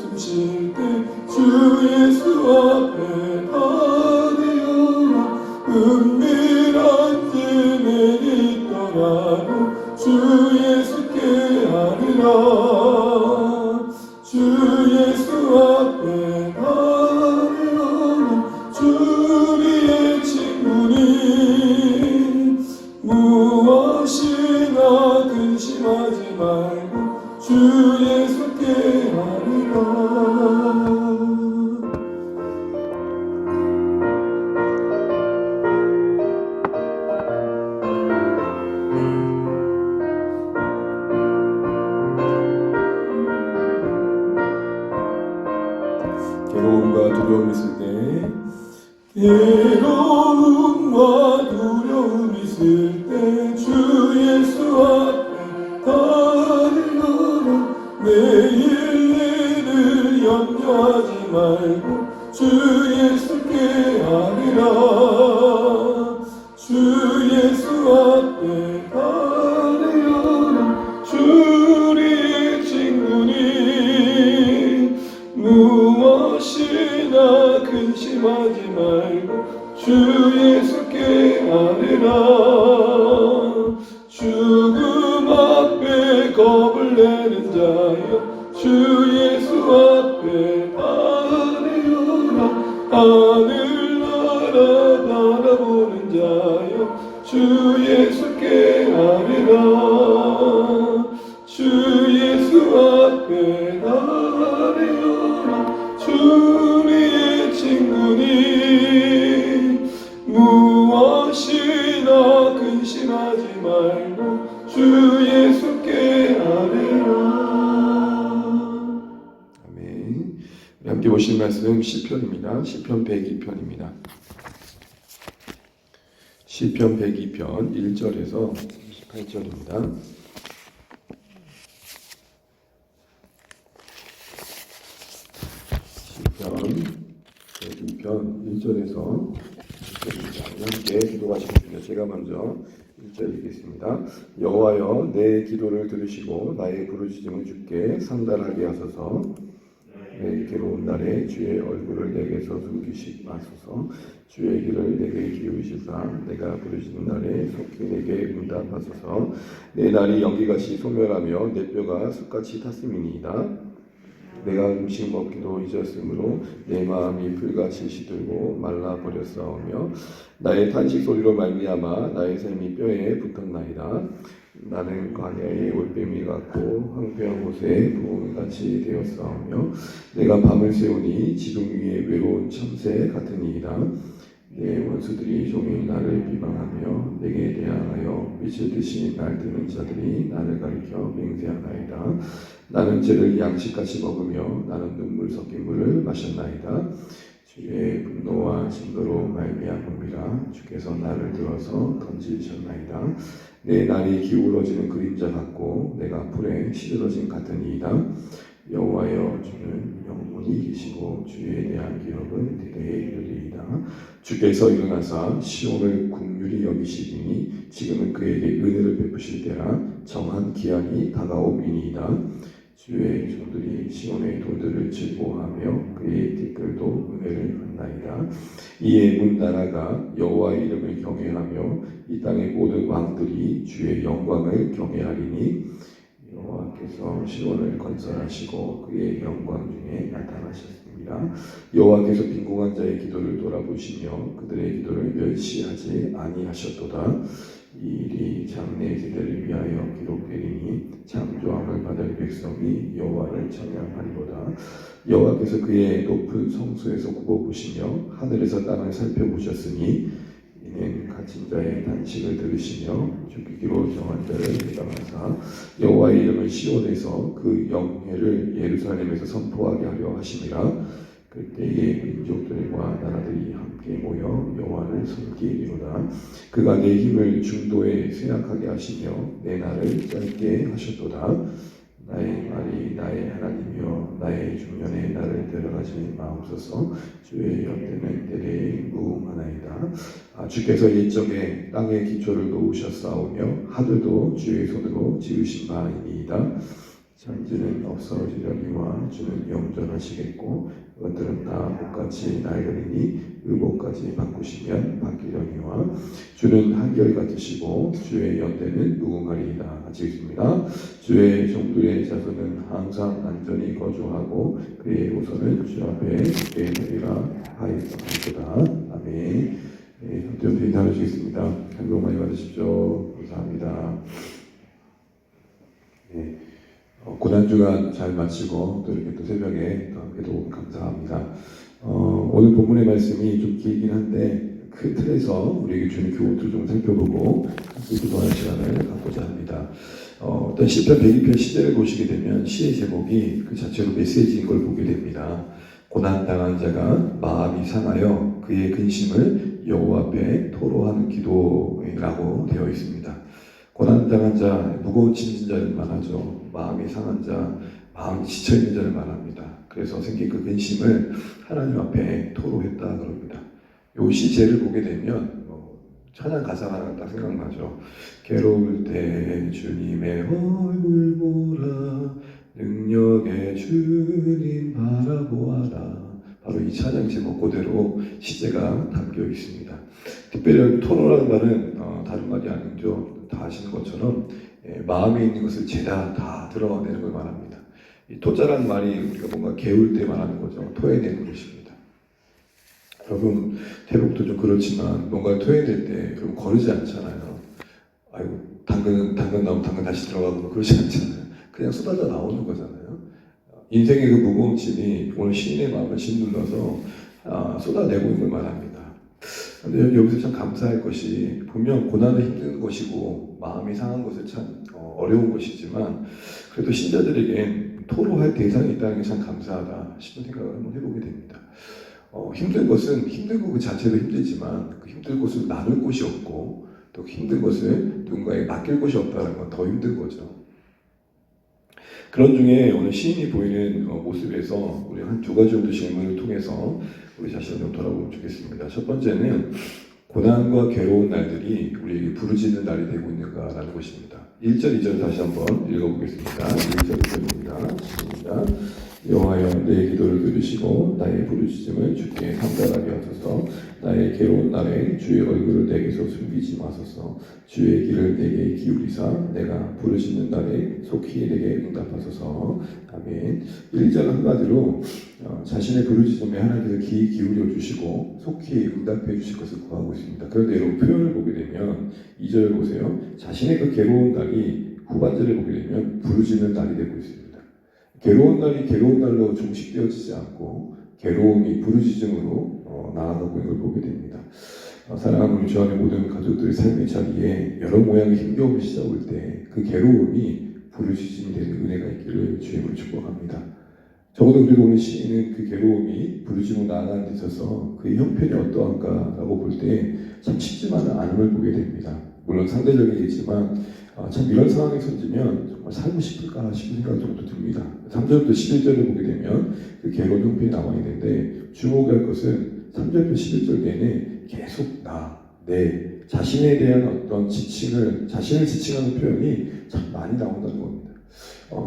숨 쉴 때 주 예수 앞에 다리어라. 은밀한 짐에 있더라도 주 예수께 하리라. 주 예수 앞에 다리어라. 주 우리의 친구니 무엇이나 근심하지 말고 주 예수께 하리라. 괴로움과 두려움이 있을 때 괴로움과 두려움이 있을 때 주 예수 앞에 다리어라. 내일 일을 염려하지 말고 주 예수께 하리라. 주 예수 앞에 다리어라. 주 우리의 친구니 무엇이나 근심하지 말고 주 예수께 하리라. 죽음 앞에 겁을 내는 자여 주 예수 앞에 다리어라. 하늘나라 바라보는 자여 주 예수께 하리라. 주 예수 앞에 다리어라. 주 우리의 친구니 무엇이나 근심하지 말고 주 예수께 하리라. 아멘. 우리 함께 보실 말씀은 시편입니다. 시편 102편입니다. 시편 102편 1절에서 18절입니다. 시편 102편 1절에서 함께 기도하시겠습니다. 제가 먼저 1절 읽겠습니다. 여호와여 내 기도를 들으시고 나의 부르짖음을 주께 상달하게 하소서. 내 괴로운 날에 주의 얼굴을 내게서 숨기시 마소서. 주의 길을 내게 기울이시사 내가 부르짖는 날에 속히 내게 응답하소서. 내 날이 연기같이 소멸하며 내 뼈가 숯같이 탔음이니이다. 내가 음식 먹기도 잊었으므로 내 마음이 불같이 시들고 말라버렸사오며 나의 탄식 소리로 말미암아 나의 샘이 뼈에 붙었나이다. 나는 광야의 올빼미 같고 황폐한 곳에 부엉이같이 되었사오며 내가 밤을 새우니 지붕 위에 외로운 참새 같으니이다. 내 원수들이 종일 나를 비방하며 내게 대항하여 미칠 듯이 날뛰는 자들이 나를 가리켜 맹세하나이다. 나는 죄를 양식같이 먹으며 나는 눈물 섞인 물을 마셨나이다. 주의 분노와 진노로 말미암음이라. 주께서 나를 들어서 던지셨나이다. 내 날이 기울어지는 그림자 같고 내가 불에 시들어진 같으니이다. 여호와여 주는 영원히 계시고 주에 대한 기억은 대대에 이르리이다. 주께서 일어나사 시온을 긍휼히 여기시리니 지금은 그에게 은혜를 베푸실 때라. 정한 기한이 다가오니이다. 주의 종들이 시온의 돌들을 즐거워하며 그의 티끌도 은혜를 받나이다. 이에 문 나라가 여호와의 이름을 경외하며 이 땅의 모든 왕들이 주의 영광을 경외하리니 여호와께서 시온을 건설하시고 그의 영광 중에 나타나셨습니다. 여호와께서 빈궁한 자의 기도를 돌아보시며 그들의 기도를 멸시하지 아니하셨도다. 이 일이 장래 세대를 위하여 기록되리니 창조함을 받을 백성이 여호와를 찬양하리로다. 여호와께서 그의 높은 성소에서 굽어보시며 하늘에서 땅을 살펴보셨으니 이는 갇힌 자의 단식을 들으시며 죽이기로 정한 자를 해당하사 여호와의 이름을 시온에서 그 영예를 예루살렘에서 선포하게 하려 하심이라. 그때의 민족들과 나라들이 함께 모여 여호와를 섬기리로다. 그가 내 힘을 중도에 쇠약하게 하시며 내 날을 짧게 하셨도다. 나의 말이 나의 하나님이여 나의 중년에 나를 데려가지 마옵소서. 주의 연대는 대대에 무궁하나이다. 주께서 옛적에 땅의 기초를 놓으셨사오며 하늘도 주의 손으로 지으신 바이니이다. 장지는 없어지려니와 주는 영존하시겠고 그것들은 다 옷같이 낡으리니 의복까지 바꾸시면 바뀌려니와 주는 한결 같으시고 주의 연대는 무궁하리이다. 같이 읽습니다. 주의 종들의 자손은 항상 안전히 거주하고 그의 우선은 주 앞에 있게 되리라 하였도다. 아멘. 함께 인사하시겠습니다. 한국 많이 받으십시오. 감사합니다. 네. 고난주간 잘 마치고 또 이렇게 또 새벽에 또 함께도 감사합니다. 오늘 본문의 말씀이 좀 길긴 한데 큰 틀에서 우리에게 주는 교훈도 좀 살펴보고 함께 기도하는 시간을 갖고자 합니다. 일단 시편 102편 시제를 보시게 되면 시의 제목이 그 자체로 메시지인 걸 보게 됩니다. 고난당한 자가 마음이 상하여 그의 근심을 여호와 앞에 토로하는 기도라고 되어 있습니다. 고난당한 자, 무거운 짐진 자를 말하죠. 마음이 상한 자, 마음이 지쳐있는 자를 말합니다. 그래서 생긴 그 근심을 하나님 앞에 토로했다 그럽니다. 요 시제를 보게 되면 찬양 가사가 하나 딱 생각나죠. 괴로울 때 주님의 얼굴 보라 능력의 주님 바라보아라. 바로 이 찬양 제목 그대로 시제가 담겨 있습니다. 특별히 토로라는 말은 다른 말이 아니죠. 다 아시는 것처럼 마음에 있는 것을 죄다 다 드러내는 걸 말합니다. 이 토자라는 말이 우리가 뭔가 개울 때 말하는 거죠. 토해내는 것입니다. 여러분 대복도 좀 그렇지만 뭔가를 토해낼 때 그럼 거르지 않잖아요. 아이고 당근 나오면 당근 다시 들어가고 그러지 않잖아요. 그냥 쏟아져 나오는 거잖아요. 인생의 그 무거운 짐이 오늘 시인의 마음을 짓눌러서 쏟아내고 있는 걸 말합니다. 근데 여기서 참 감사할 것이 분명 고난은 힘든 것이고 마음이 상한 것은 참 어려운 것이지만 그래도 신자들에겐 토로할 대상이 있다는 게 참 감사하다 싶은 생각을 한번 해보게 됩니다. 힘든 것은 힘든 것 그 자체도 힘들지만 그 힘든 것을 나눌 곳이 없고 또 힘든 것을 누군가에게 맡길 곳이 없다는 건 더 힘든 거죠. 그런 중에 오늘 시인이 보이는 모습에서 우리 한 두 가지 정도 질문을 통해서 우리 자신을 좀 돌아보면 좋겠습니다. 첫 번째는 고난과 괴로운 날들이 우리에게 부르짖는 날이 되고 있는가라는 것입니다. 1절, 2절 다시 한번 읽어보겠습니다. 1절, 2절입니다. 시작. 여호와여 내 기도를 들으시고 나의 부르짖음을 주께 삼가하게 하소서. 나의 괴로운 날에 주의 얼굴을 내게서 숨기지 마소서. 주의 길을 내게 기울이사 내가 부르짖는 날에 속히 내게 응답하소서. 아멘. 1절 한마디로 자신의 부르짖음에 하나님께서 귀 기울여 주시고 속히 응답해 주실 것을 구하고 있습니다. 그런데 여러분 표현을 보게 되면 2절 보세요. 자신의 그 괴로운 날이 후반절에 보게 되면 부르짖는 날이 되고 있습니다. 괴로운 날이 괴로운 날로 종식되어지지 않고 괴로움이 부르짖음으로 나아가고 있는 걸 보게 됩니다. 사랑하는 우리 주 안의 모든 가족들의 삶의 자리에 여러 모양의 힘겨움이 시작올 때 그 괴로움이 부르짖음이 되는 은혜가 있기를 주님으로 축복합니다. 적어도 우리가 오늘 시인은 그 괴로움이 부르짖음으로 나아가는 데 있어서 그의 형편이 어떠한가라고 볼 때 참 쉽지만은 않음을 보게 됩니다. 물론 상대적이겠지만 참 이런 상황에 선지면 정말 살고 싶을까 싶은 생각 정도 듭니다. 3절부터 11절을 보게 되면 그 괴로운 형편이 나와 있는데 주목할 것은 3절부터 11절 내내 계속 내 자신에 대한 어떤 자신을 지칭하는 표현이 참 많이 나온다는 겁니다.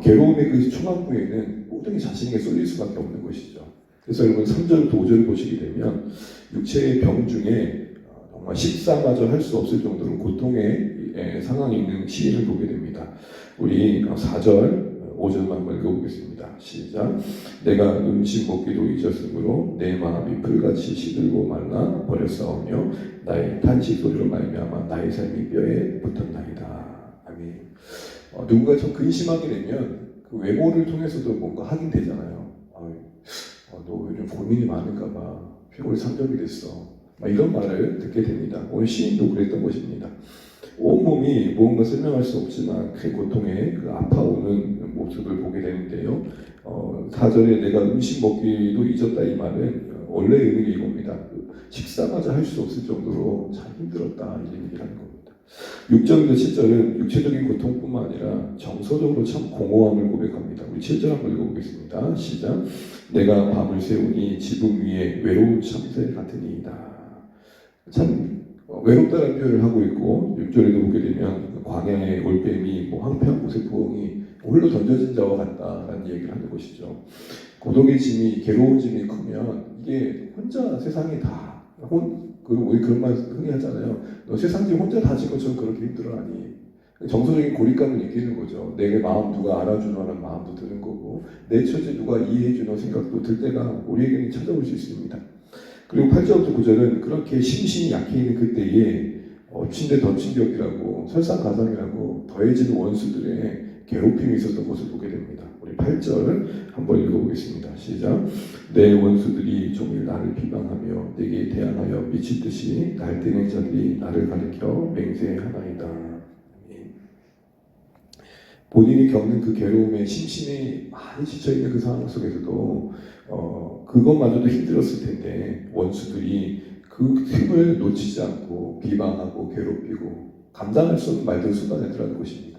괴로움의 그 초반부에는 모든 게 자신에게 쏠릴 수밖에 없는 것이죠. 그래서 여러분 3절부터 5절을 보시게 되면 육체의 병 중에 정말 식사마저 할 수 없을 정도로 고통의 상황이 있는 시인을 보게 됩니다. 우리 4절, 5절만 한번 읽어보겠습니다. 시작. 내가 음식 먹기도 잊었으므로 내 마음이 풀같이 시들고 말라 버렸사오며 나의 탄식 소리로 말미암아 나의 삶이 뼈에 붙었나이다. 아멘. 누군가 좀 근심하게 되면 그 외모를 통해서도 뭔가 확인되잖아요. 너 요즘 고민이 많은가 봐. 피골이 상접이 됐어. 이런 말을 듣게 됩니다. 오늘 시인도 그랬던 것입니다. 온몸이 무언가 설명할 수 없지만 큰 고통에 그 아파오는 모습을 보게 되는데요. 4절에 내가 음식 먹기도 잊었다 이 말은 원래 의미가 이겁니다. 식사마저 할 수 없을 정도로 참 힘들었다 이런 얘기를 하는 겁니다. 6절부터 7절은 육체적인 고통뿐만 아니라 정서적으로 참 공허함을 고백합니다. 우리 7절 한번 읽어보겠습니다. 시작. 내가 밤을 새우니 지붕 위에 외로운 참새 같으니이다. 참 외롭다는 표현을 하고 있고 6절에도 보게 되면 광야의 올빼미, 뭐 황폐한 곳의 부엉이 홀로 던져진 자와 같다라는 얘기를 하는 것이죠. 고독의 짐이 괴로운 짐이 크면 이게 혼자 세상이 다 그리고 우리 그런 말 흔히 하잖아요. 너 세상 짐 혼자 다 진 것처럼 그렇게 힘들어하니. 정서적인 고립감을 느끼는 거죠. 내 마음 누가 알아주노라는 마음도 드는 거고 내 처지 누가 이해해주노 생각도 들 때가 우리에게는 찾아올 수 있습니다. 그리고 8절부터 9절은 그렇게 심신이 약해 있는 그때에 엎친 데 덮친 격이라고 설상가상이라고 더해지는 원수들의 괴롭힘이 있었던 것을 보게 됩니다. 우리 8절 한번 읽어보겠습니다. 시작. 내 원수들이 종일 나를 비방하며 내게 대항하여 미칠 듯이 날뛰는 자들이 나를 가리켜 맹세하나이다. 본인이 겪는 그 괴로움에 심신이 많이 지쳐있는 그 상황 속에서도 그것마저도 힘들었을 텐데 원수들이 그 틈을 놓치지 않고 비방하고 괴롭히고 감당할 수 없는 말들을 쏟아내더라는 것입니다.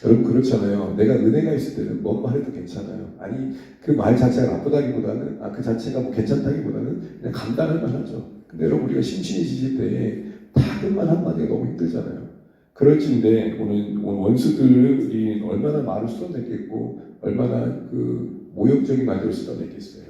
여러분 그렇잖아요. 내가 은혜가 있을 때는 뭔 말해도 괜찮아요. 아니 그 말 자체가 나쁘다기보다는 그 자체가 뭐 괜찮다기보다는 그냥 감당할 만하죠. 근데 여러분 우리가 심신이 지칠 때에 작은 말 한마디가 너무 힘들잖아요. 그럴진데 오늘 원수들이 얼마나 말을 쏟아냈겠고 얼마나 그 모욕적인 말들을 쏟아냈겠어요.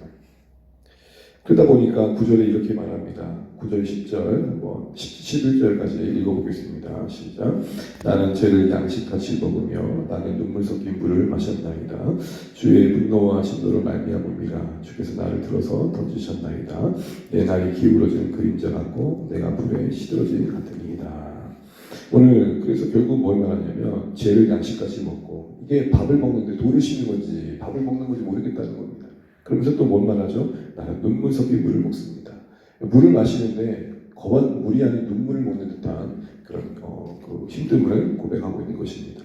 그러다 보니까 9절에 이렇게 말합니다. 9절 10절 11절까지 읽어보겠습니다. 시작. 나는 죄를 양식같이 먹으며 나는 눈물 섞인 물을 마셨나이다. 주의 분노와 진노로 말미암음이라. 주께서 나를 들어서 던지셨나이다. 내 날이 기울어지는 그림자 같고 내가 불에 시들어진 같으니이다. 오늘 그래서 결국 뭘 말하냐면 죄를 양식같이 먹고 이게 밥을 먹는데 돌을 씹는 건지 밥을 먹는 건지 모르겠다는 겁니다. 그러면서 또 뭔 말하죠? 나는 눈물 섞인 물을 먹습니다. 물을 마시는데 거반 물이 아닌 눈물을 먹는 듯한 그런 그 힘듦을 고백하고 있는 것입니다.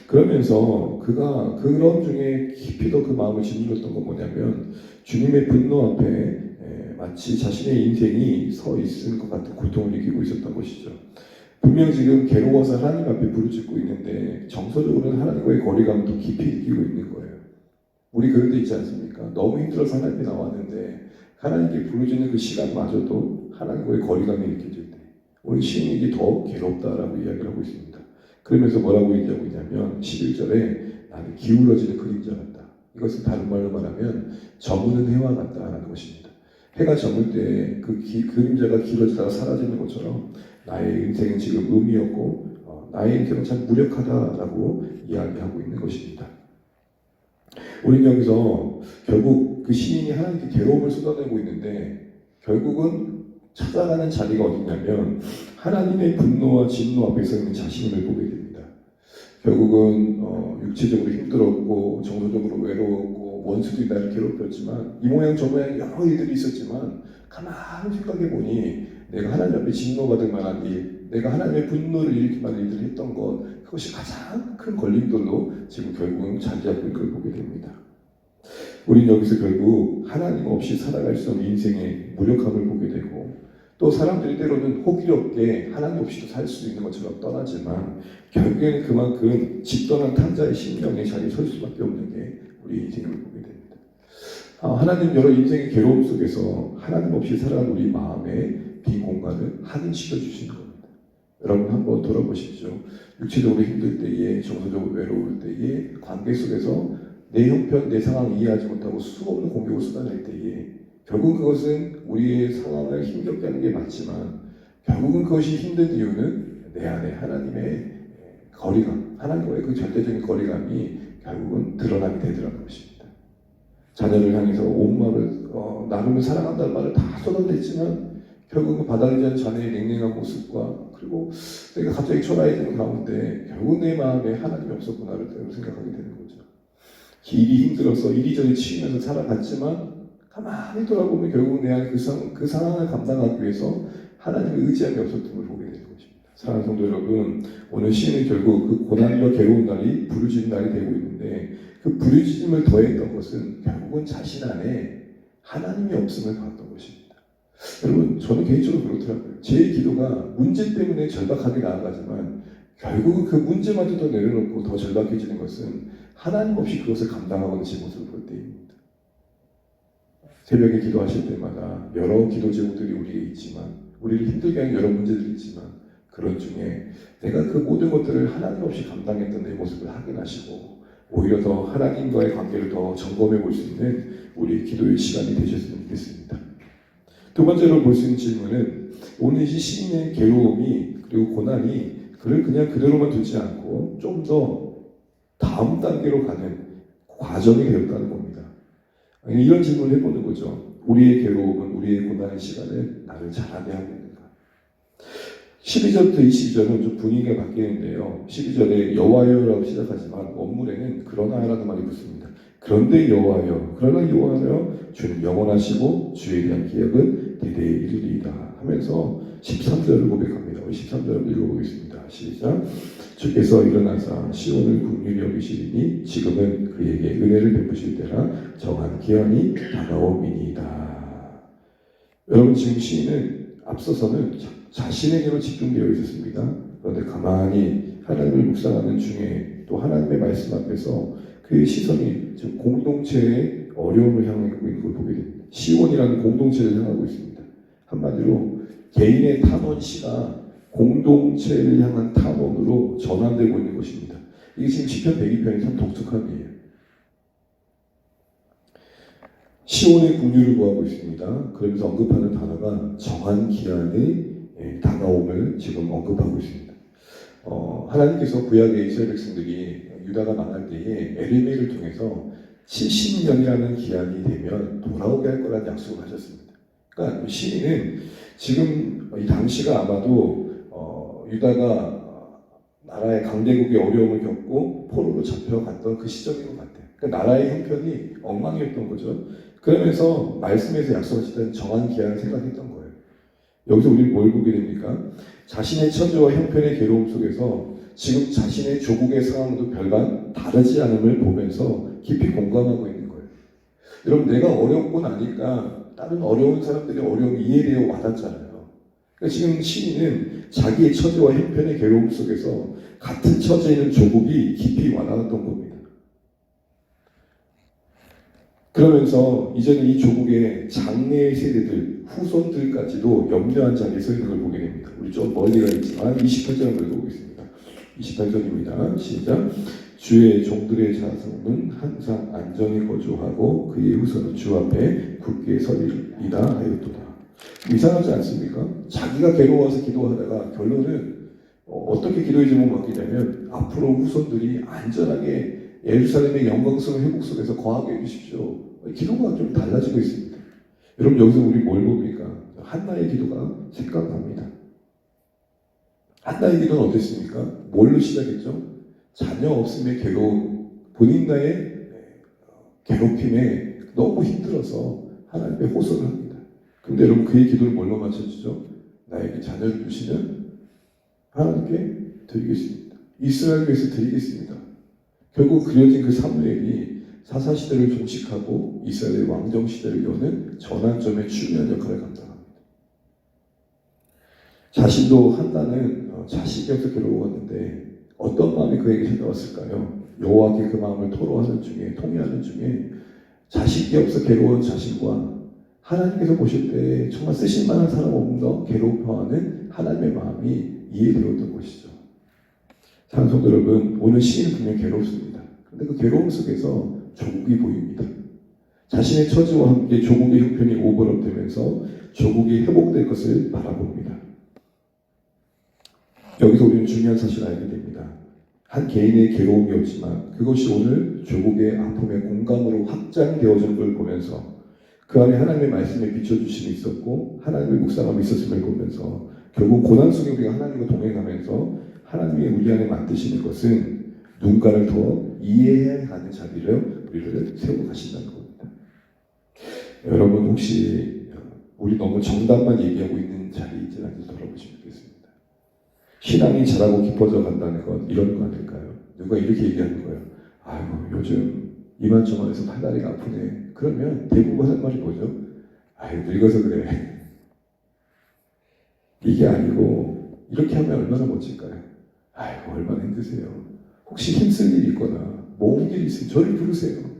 그러면서 그가 그런 중에 깊이 더 그 마음을 짓눌렀던 건 뭐냐면 주님의 분노 앞에 마치 자신의 인생이 서 있을 것 같은 고통을 느끼고 있었던 것이죠. 분명 지금 괴로워서 하나님 앞에 부르짖고 있는데 정서적으로는 하나님과의 거리감도 깊이 느끼고 있는 거예요. 우리 그런 데 있지 않습니까? 너무 힘들어서 하나님 앞에 나왔는데 하나님께 부르짖는 그 시간마저도 하나님과의 거리감이 느껴질 때 우리 시인에게 더 괴롭다라고 이야기를 하고 있습니다. 그러면서 뭐라고 얘기하고 있냐면 11절에 나는 기울어지는 그림자 같다. 이것은 다른 말로 말하면 저무는 해와 같다라는 것입니다. 해가 저물 때 그 그림자가 길어지다가 사라지는 것처럼 나의 인생은 지금 의미 없고 나의 인생은 참 무력하다라고 이야기하고 있는 것입니다. 우리는 여기서 결국 그 시인이 하나님께 괴로움을 쏟아내고 있는데 결국은 찾아가는 자리가 어디냐면 하나님의 분노와 진노 앞에 서 있는 자신을 보게 됩니다. 결국은 육체적으로 힘들었고 정서적으로 외로웠고 원수들이 나를 괴롭혔지만 이 모양 저 모양 여러 일들이 있었지만 가만히 생각해보니 내가 하나님 앞에 진노받을 만한 일, 내가 하나님의 분노를 일으킬 만한 일들을 했던 것, 그것이 가장 큰 걸림돌로 지금 결국은 자리잡고 있는 걸 보게 됩니다. 우리는 여기서 결국 하나님 없이 살아갈 수 없는 인생의 무력함을 보게 되고 또 사람들이 때로는 호기롭게 하나님 없이도 살 수 있는 것처럼 떠나지만 결국에는 그만큼 집떠난 탕자의 심령에 자리에 설 수밖에 없는 게 우리 인생을 보게 됩니다. 하나님 여러 인생의 괴로움 속에서 하나님 없이 살아간 우리 마음의 빈 공간을 확인시켜 주시는 겁니다. 여러분 한번 돌아보십시오. 육체적으로 힘들 때에, 정서적으로 외로울 때에, 관계 속에서 내 형편, 내 상황을 이해하지 못하고 수없는 공격을 쏟아낼 때에 결국 그것은 우리의 상황을 힘겹게 하는 게 맞지만 결국은 그것이 힘든 이유는 내 안에 하나님의 거리감, 하나님과의 그 절대적인 거리감이 결국은 드러나게 되더라는 것입니다. 자녀를 향해서 온 마음을 나눔을 사랑한다는 말을 다 쏟아냈지만 결국은 받아들이지 않은 자녀의 냉랭한 모습과 그리고 내가 갑자기 초라해지는 가운데 결국 내 마음에 하나님이 없었구나를 생각하게 되는 거죠. 일이 힘들어서 이리저리 치이면서 살아갔지만 가만히 돌아보면 결국 내 안에 그 상황을 감당하기 위해서 하나님의 의지함이 없었음을 보게 되는 것입니다. 사랑하는 성도 여러분, 오늘 시인은 결국 그 고난과 괴로운 날이 부르짖는 날이 되고 있는데 그 부르짖음을 더했던 것은 결국은 자신 안에 하나님이 없음을 봤던 것입니다. 여러분, 저는 개인적으로 그렇더라고요. 제 기도가 문제 때문에 절박하게 나아가지만 결국은 그 문제마저도 내려놓고 더 절박해지는 것은 하나님 없이 그것을 감당하고는 제 모습을 볼 때입니다. 새벽에 기도하실 때마다 여러 기도 제목들이 우리에게 있지만 우리를 힘들게 하는 여러 문제들이 있지만 그런 중에 내가 그 모든 것들을 하나님 없이 감당했던 내 모습을 확인하시고 오히려 더 하나님과의 관계를 더 점검해 볼 수 있는 우리 기도의 시간이 되셨으면 좋겠습니다. 두 번째로 볼 수 있는 질문은 오늘 이 시인의 괴로움이 그리고 고난이 그를 그냥 그대로만 두지 않고 좀 더 다음 단계로 가는 과정이 되었다는 겁니다. 이런 질문을 해보는 거죠. 우리의 괴로움은 우리의 고난의 시간을 나를 잘하게 하고 있는가? 12절부터 22절은 좀 분위기가 바뀌는데요. 12절에 여호와여라고 시작하지만 원문에는 그러나라는 말이 붙습니다. 그런데 여호와여, 그러나 여호와여, 주는 영원하시고 주에 대한 기억은 대대에 이르리이다 하면서 13절을 고백합니다. 우리 13절을 읽어보겠습니다. 시작. 주께서 일어나사 시온을 긍휼히 여기시리니 지금은 그에게 은혜를 베푸실 때라 정한 기한이 다가오미니이다. 여러분, 지금 시인은 앞서서는 자신에게로 집중되어 있었습니다. 그런데 가만히 하나님을 묵상하는 중에 또 하나님의 말씀 앞에서 그의 시선이 지금 공동체의 어려움을 향하고 있는 걸 보게 됩니다. 시온이라는 공동체를 향하고 있습니다. 한마디로 개인의 탐원시가 공동체를 향한 탐원으로 전환되고 있는 것입니다. 이게 지금 시편 102편이 참 독특한 일이에요. 시온의 긍휼을 구하고 있습니다. 그러면서 언급하는 단어가 정한 기한의 다가옴을 지금 언급하고 있습니다. 하나님께서 구약의 이스라엘 백성들이 유다가 망할 때에 에르미를 통해서 70년이라는 기한이 되면 돌아오게 할 거라는 약속을 하셨습니다. 그러니까 시인은 지금 이 당시가 아마도 유다가 나라의 강대국의 어려움을 겪고 포로로 잡혀갔던 그 시절인 것 같아요. 그러니까 나라의 형편이 엉망이었던 거죠. 그러면서 말씀에서 약속하셨던 정한 기한을 생각했던 거예요. 여기서 우리는 뭘 보게 됩니까? 자신의 처지와 형편의 괴로움 속에서 지금 자신의 조국의 상황도 별반 다르지 않음을 보면서 깊이 공감하고 있는 거예요. 여러분, 내가 어렵고 나니까 다른 어려운 사람들의 어려움이 이해되어 와닿잖아요. 그러니까 지금 시인은 자기의 처지와 형편의 괴로움 속에서 같은 처지에 있는 조국이 깊이 와닿았던 겁니다. 그러면서 이제는 이 조국의 장래의 세대들, 후손들까지도 염려한 자리에 서 있는 걸 보게 됩니다. 우리 좀 멀리 가 있지만 28절을 읽어보겠습니다. 28절입니다. 시작. 주의 종들의 자손은 항상 안전히 거주하고 그의 후손은 주 앞에 굳게 서리이다 하였도다. 이상하지 않습니까? 자기가 괴로워서 기도하다가 결론은 어떻게 기도의 제목을 맡게 되면 앞으로 후손들이 안전하게 예루살렘의 영광스러운 회복 속에서 거하게 해주십시오. 기도가 좀 달라지고 있습니다. 여러분, 여기서 우리 뭘 봅니까? 한나의 기도가 생각납니다. 한나의 기도는 어땠습니까? 뭘로 시작했죠? 자녀 없음의 괴로움, 본인과의 괴롭힘에 너무 힘들어서 하나님께 호소를 합니다. 그런데 여러분, 그의 기도를 뭘로 맞춰주죠? 나에게 자녀를 주시는 하나님께 드리겠습니다. 이스라엘 위해서 드리겠습니다. 결국 그려진 그 사무엘이 사사시대를 종식하고 이스라엘의 왕정시대를 여는 전환점의 중요한 역할을 감당합니다. 자신도 한나는 자식이 없어 괴로웠는데 어떤 마음이 그에게 찾아왔을까요? 여호와께 그 마음을 통해하는 중에 자식이 없어 괴로운 자신과 하나님께서 보실 때 정말 쓰실 만한 사람 없는 괴로워하는 하나님의 마음이 이해되었던 것이죠. 사랑하는 성도 여러분, 오늘 시인은 분명히 괴롭습니다. 그런데 그 괴로움 속에서 조국이 보입니다. 자신의 처지와 함께 조국의 형편이 오버랩되면서 조국이 회복될 것을 바라봅니다. 여기서 우리는 중요한 사실을 알게 됩니다. 한 개인의 괴로움이었지만 그것이 오늘 조국의 아픔의 공감으로 확장되어진 걸 보면서 그 안에 하나님의 말씀에 비춰주심이 있었고 하나님의 묵상함이 있었음을 보면서 결국 고난 속에 우리가 하나님과 동행하면서 하나님이 우리 안에 만드시는 것은 누군가를 더 이해해야 하는 자리를 우리를 세우고 가신다는 겁니다. 여러분, 혹시 우리 너무 정답만 얘기하고 있는 자리에 있지 않은지 돌아보시면 좋겠습니다. 신앙이 자라고 깊어져 간다는 건 이런 거 아닐까요? 누가 이렇게 얘기하는 거예요. 아이고, 요즘 이만저만해서 팔다리가 아프네. 그러면 대부분 하는 말이 뭐죠? 아이고, 늙어서 그래. 이게 아니고 이렇게 하면 얼마나 멋질까요? 아이고, 얼마나 힘드세요. 혹시 힘쓸 일이 있거나 모은 일이 있으면 저를 부르세요.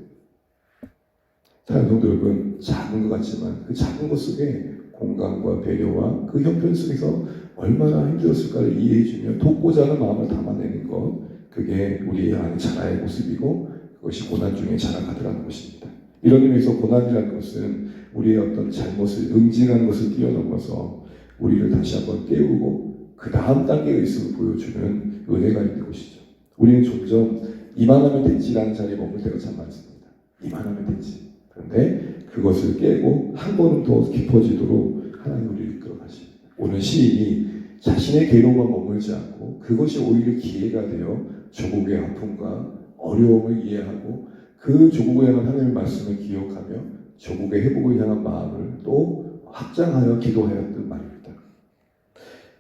사랑하는 성도 여러분, 작은 것 같지만 그 작은 것 속에 공감과 배려와 그 형편 속에서 얼마나 힘들었을까를 이해해주며 돕고자 하는 마음을 담아내는 것, 그게 우리 안의 자라의 모습이고 그것이 고난 중에 자라가 들어가는 것입니다. 이런 의미에서 고난이라는 것은 우리의 어떤 잘못을 응징하는 것을 뛰어넘어서 우리를 다시 한번 깨우고 그 다음 단계의 있음을 보여주는 은혜가 있는 것이죠. 우리는 점점 이만하면 됐지라는 자리에 머물 때가 참 많습니다. 이만하면 됐지. 그런데 그것을 깨고 한 걸음 더 깊어지도록 하나님 우리를 이끌어 가십니다. 오늘 시인이 자신의 괴로움만 머물지 않고 그것이 오히려 기회가 되어 조국의 아픔과 어려움을 이해하고 그 조국을 향한 하나님의 말씀을 기억하며 조국의 회복을 향한 마음을 또 확장하여 기도하였던 말입니다.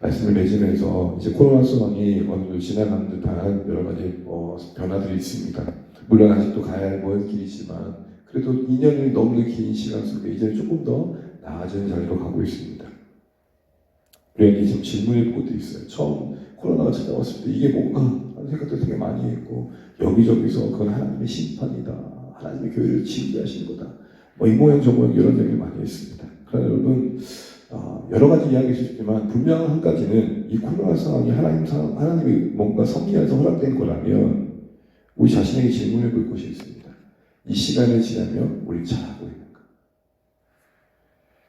말씀을 맺으면서 이제 코로나 상황이 어느 정도 지나가는 듯한 여러 가지 변화들이 있습니다. 물론 아직도 가야 할 먼 길이지만 그래도 2년이 넘는 긴 시간 속에 이제 조금 더 나아지는 자리로 가고 있습니다. 우리에게 지금 질문해 볼 것도 있어요. 처음 코로나가 찾아왔을 때 이게 뭔가 하는 생각도 되게 많이 했고 여기저기서 그건 하나님의 심판이다. 하나님의 교회를 징계하시는 거다. 이 모양 저 모양 이런 얘기를 많이 했습니다. 그러나 여러분 여러 가지 이야기할 수 있지만 분명한 한 가지는 이 코로나 상황이 하나님이 뭔가 섭리해서 허락된 거라면 우리 자신에게 질문해 볼 것이 있습니다. 이 시간을 지나면 우리 잘하고 있는가?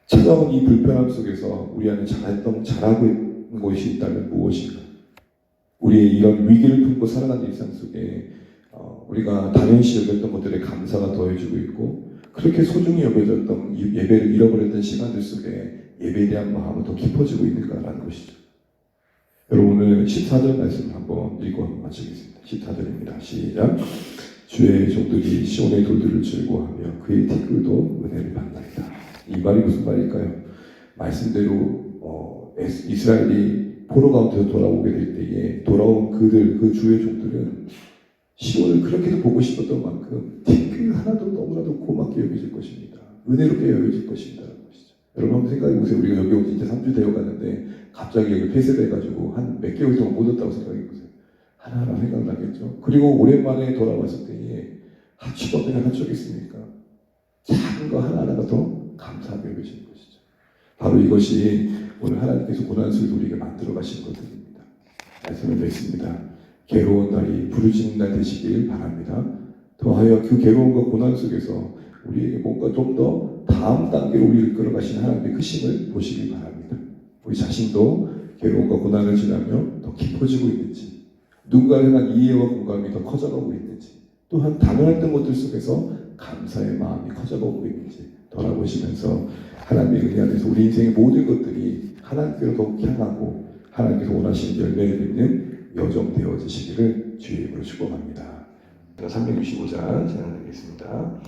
찾아온 이 불편함 속에서 우리 안에 잘하고 있는 것이 있다면 무엇인가? 우리의 이런 위기를 품고 살아가는 일상 속에 우리가 당연시 여겼던 것들에 감사가 더해지고 있고 그렇게 소중히 여겨졌던 이 예배를 잃어버렸던 시간들 속에 예배에 대한 마음은 더 깊어지고 있는가라는 것이죠. 여러분 오늘 14절 말씀을 한번 읽고 마치겠습니다. 14절입니다. 시작. 주의 종들이 시온의 돌들을 즐거워하며 그의 티끌도 은혜를 받나이다. 이 말이 무슨 말일까요? 말씀대로 이스라엘이 포로 가운데서 돌아오게 될 때에 돌아온 그 주의 종들은 시온을 그렇게도 보고 싶었던 만큼 티끌 하나도 너무나도 고맙게 여겨질 것입니다. 은혜롭게 여겨질 것입니다. 여러분 한번 생각해 보세요. 우리가 여기 온 지 이제 3주 되어 가는데 갑자기 여기 폐쇄돼가지고 한 몇 개월 동안 못 왔다고 생각해 보세요. 하나하나 생각나겠죠. 그리고 오랜만에 돌아왔을 때에 하추가 그냥 하추겠습니까? 작은 거 하나하나가 더 감사하게 여겨지는 것이죠. 바로 이것이 오늘 하나님께서 고난 속에서 우리에게 만들어 가신 것들입니다. 말씀을 맺습니다. 괴로운 날이 부르짖는 날 되시길 바랍니다. 더하여 그 괴로움과 고난 속에서 우리에게 뭔가 좀 더 다음 단계로 우리를 이끌어 가시는 하나님의 크심을 보시길 바랍니다. 우리 자신도 괴로움과 고난을 지나며 더 깊어지고 있는지, 누군가에 대한 이해와 공감이 더 커져가고 있는지, 또한 당연했던 것들 속에서 감사의 마음이 커져가고 있는지 돌아보시면서 하나님의 은혜 안에서 우리 인생의 모든 것들이 하나님께로 더욱 향하고 하나님께서 원하시는 열매를 맺는 여정 되어지시기를 주의 이름으로 축복합니다. 365장 진행하겠습니다.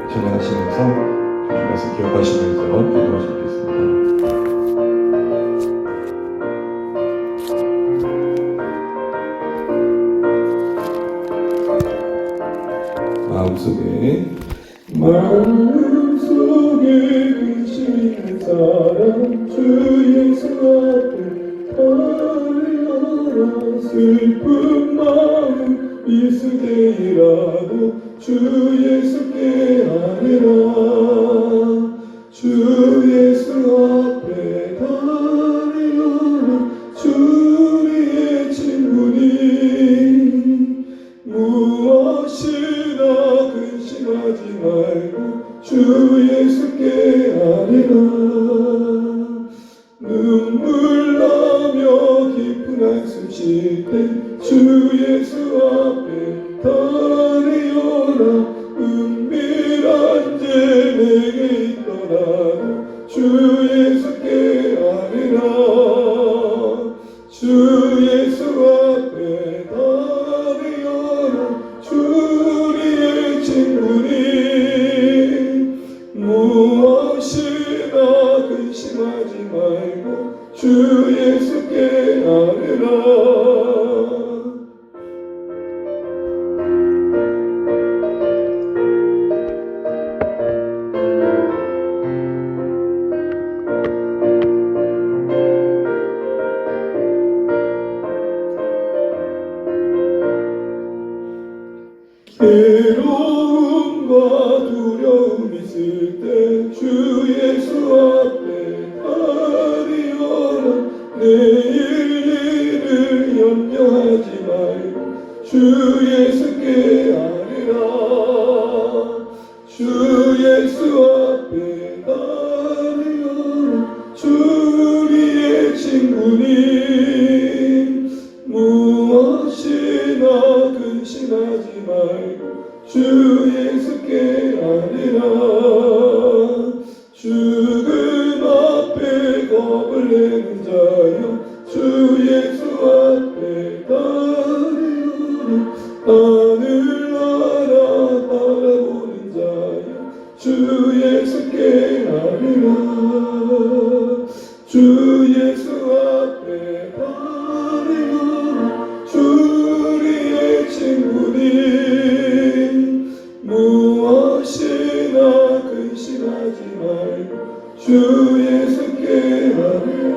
전하시면서 주신 말씀 기억하시면서 기도하시겠습니다. 마음속에 근심있는 사람 주 예수 앞에 달려라. 슬픈 마음 미스데이라도 주 예수께 아뢰라. 주 예수 앞에 달려라. 주 우리의 친구니 무엇이나 근심하지 말고 주 예수께 아뢰라. 눈물 나며 깊은 한숨 쉴 때 주 예수 앞에 달려라. 은밀한 죄 내게 있더라도 주 예수께 아뢰라. 주 예수 앞에 달려라. 주 우리의 친구니 무엇이나 근심하지 말고 주 예수께 아뢰라. 근심하지 말고 주 예수께 아뢰라. 주 예수 앞에 아뢰라. 주 우리의 친구님 무엇이나 근심하지 말고 주 예수께 아뢰라. 죽음 앞에 겁을 내는 자여 주 예수 앞에 아뢰라. 하늘나라 바라보는 자여 주 예수께 아뢰라. 주 예수 앞에 아뢰라. 주 우리의 친구님 무엇이나 근심하지 말고 주 예수께 아뢰라.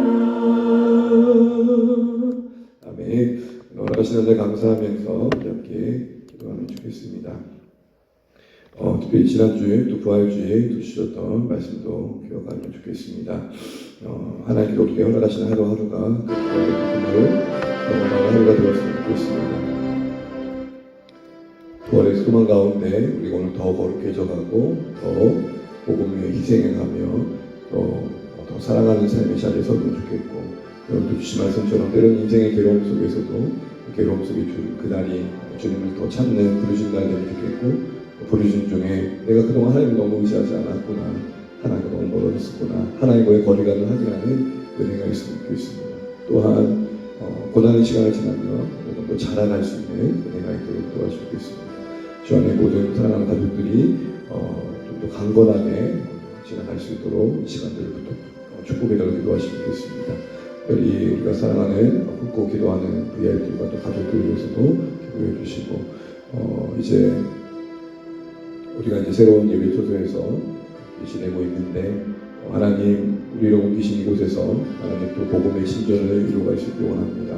아멘. 원하시는 날 감사하면서 함께 기도하면 좋겠습니다. 특별히 지난주에 또 부활주에 주셨던 말씀도 기억하면 좋겠습니다. 하나님께 우리에게 허락하시는 하루하루가 그 부활의 경험하는 하루가 되었으면 좋겠습니다. 부활의 소망 가운데 우리가 오늘 더 거룩해져가고 더 복음 위에 희생해가며 더 사랑하는 삶의 자리에 서면 좋겠고, 여러분도 주신 말씀처럼 때로는 인생의 괴로움 속에서도 그 괴로움 속에 그날이 주님을 더 찾는 부르신 날 되면 좋겠고, 부르신 중에 내가 그동안 하나님을 너무 의지하지 않았구나, 하나님과 너무 멀어졌었구나, 하나님과의 거리감을 확인하는 은혜가 있으면 좋겠습니다. 또한 고난의 시간을 지나며 더 자라날 수 있는 은혜가 있도록 도와주겠습니다. 주 안에 모든 사랑하는 가족들이 좀 더 강건하게 지나갈 수 있도록 이 시간들을 축복해달라고 기도하시면 좋겠습니다. 특별히 우리가 사랑하는 품고 기도하는 VIP들과 또 가족들을 위해서도 기도해 주시고, 이제 우리가 이제 새로운 예배 초소에서 지내고 있는데, 하나님 우리를 옮기신 이곳에서 하나님 또 복음의 신전을 이루어갈 수 있길 원합니다.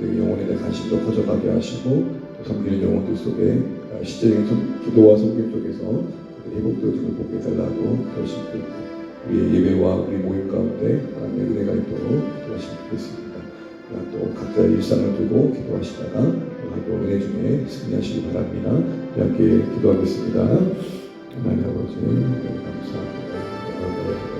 우리 영혼에 대한 관심도 커져가게 하시고, 또 섬기는 영혼들 속에 시적인 기도와 섬김 속에서 회복되어지고 복게 해달라고 기도하시면 되고, 우리의 예배와 우리 모임 가운데 하나님의 은혜가 있도록 기도하시면 좋겠습니다. 또 각자의 일상을 두고 기도하시다가 또 은혜 중에 승리하시기 바랍니다. 함께 기도하겠습니다. 하나님 아버지 감사합니다.